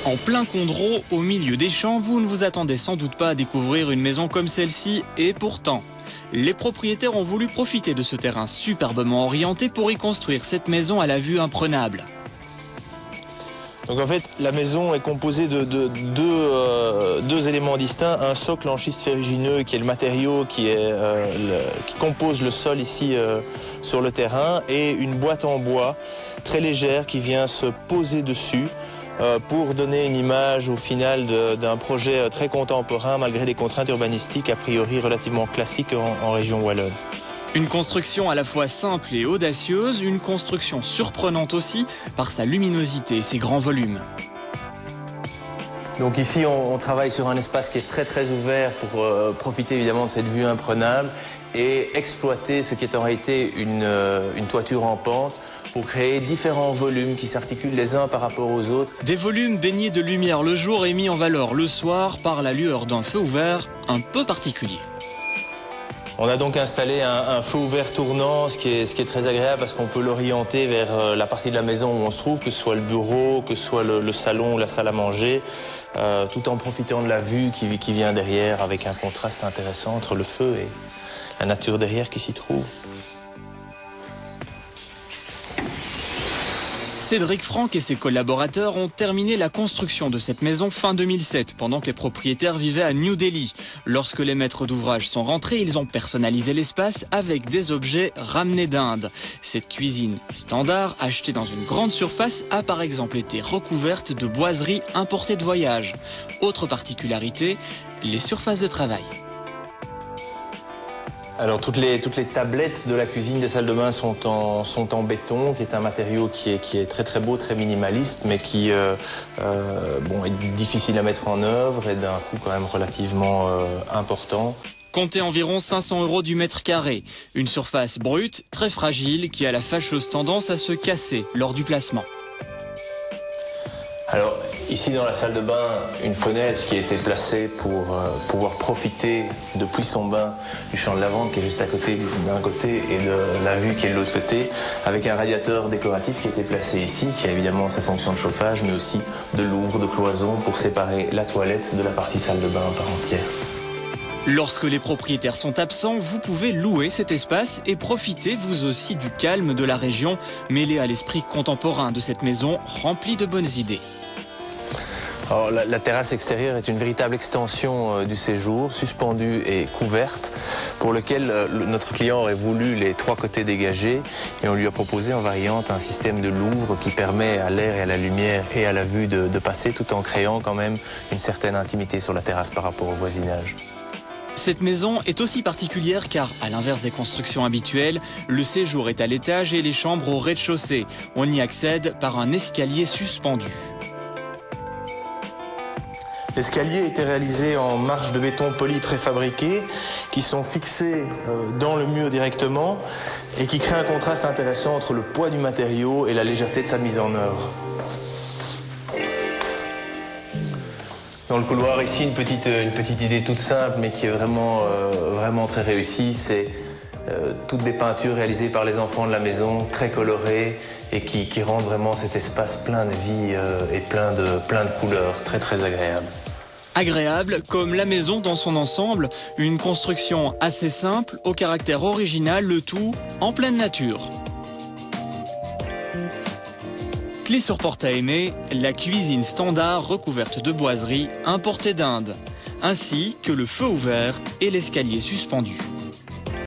En plein Condroz, au milieu des champs, vous ne vous attendez sans doute pas à découvrir une maison comme celle-ci, et pourtant, les propriétaires ont voulu profiter de ce terrain superbement orienté pour y construire cette maison à la vue imprenable. Donc en fait, la maison est composée de deux éléments distincts. Un socle en schiste ferrugineux qui est le matériau qui compose le sol ici sur le terrain, et une boîte en bois très légère qui vient se poser dessus pour donner une image au final d'un projet très contemporain malgré des contraintes urbanistiques a priori relativement classiques en région wallonne. Une construction à la fois simple et audacieuse, une construction surprenante aussi par sa luminosité et ses grands volumes. Donc ici on travaille sur un espace qui est très ouvert pour profiter évidemment de cette vue imprenable et exploiter ce qui est en réalité une toiture en pente pour créer différents volumes qui s'articulent les uns par rapport aux autres. Des volumes baignés de lumière le jour et mis en valeur le soir par la lueur d'un feu ouvert un peu particulier. On a donc installé un feu ouvert tournant, ce qui est très agréable parce qu'on peut l'orienter vers la partie de la maison où on se trouve, que ce soit le bureau, que ce soit le salon ou la salle à manger, tout en profitant de la vue qui vient derrière avec un contraste intéressant entre le feu et la nature derrière qui s'y trouve. Cédric Franck et ses collaborateurs ont terminé la construction de cette maison fin 2007, pendant que les propriétaires vivaient à New Delhi. Lorsque les maîtres d'ouvrage sont rentrés, ils ont personnalisé l'espace avec des objets ramenés d'Inde. Cette cuisine standard, achetée dans une grande surface, a par exemple été recouverte de boiseries importées de voyage. Autre particularité, les surfaces de travail. Alors toutes les tablettes de la cuisine des salles de bain sont en béton, qui est un matériau qui est très beau, très minimaliste, mais qui est difficile à mettre en œuvre et d'un coût quand même relativement important. Comptez environ 500 € du mètre carré. Une surface brute, très fragile, qui a la fâcheuse tendance à se casser lors du placement. Alors ici dans la salle de bain, une fenêtre qui a été placée pour pouvoir profiter depuis son bain du champ de lavande qui est juste à côté d'un côté et de la vue qui est de l'autre côté, avec un radiateur décoratif qui a été placé ici, qui a évidemment sa fonction de chauffage, mais aussi de louvre, de cloison pour séparer la toilette de la partie salle de bain en part entière. Lorsque les propriétaires sont absents, vous pouvez louer cet espace et profiter vous aussi du calme de la région, mêlé à l'esprit contemporain de cette maison remplie de bonnes idées. Alors, la terrasse extérieure est une véritable extension du séjour, suspendue et couverte, pour lequel notre client aurait voulu les trois côtés dégagés, et on lui a proposé en variante un système de louvre qui permet à l'air et à la lumière et à la vue de passer, tout en créant quand même une certaine intimité sur la terrasse par rapport au voisinage. Cette maison est aussi particulière car, à l'inverse des constructions habituelles, le séjour est à l'étage et les chambres au rez-de-chaussée. On y accède par un escalier suspendu. L'escalier était réalisé en marches de béton poli préfabriquées qui sont fixées dans le mur directement et qui créent un contraste intéressant entre le poids du matériau et la légèreté de sa mise en œuvre. Dans le couloir ici, une petite idée toute simple mais qui est vraiment très réussie, c'est toutes des peintures réalisées par les enfants de la maison, très colorées et qui rendent vraiment cet espace plein de vie et plein de couleurs, très agréable. Agréable, comme la maison dans son ensemble, une construction assez simple, au caractère original, le tout en pleine nature. Clé sur porte à aimer, la cuisine standard recouverte de boiseries importées d'Inde, ainsi que le feu ouvert et l'escalier suspendu.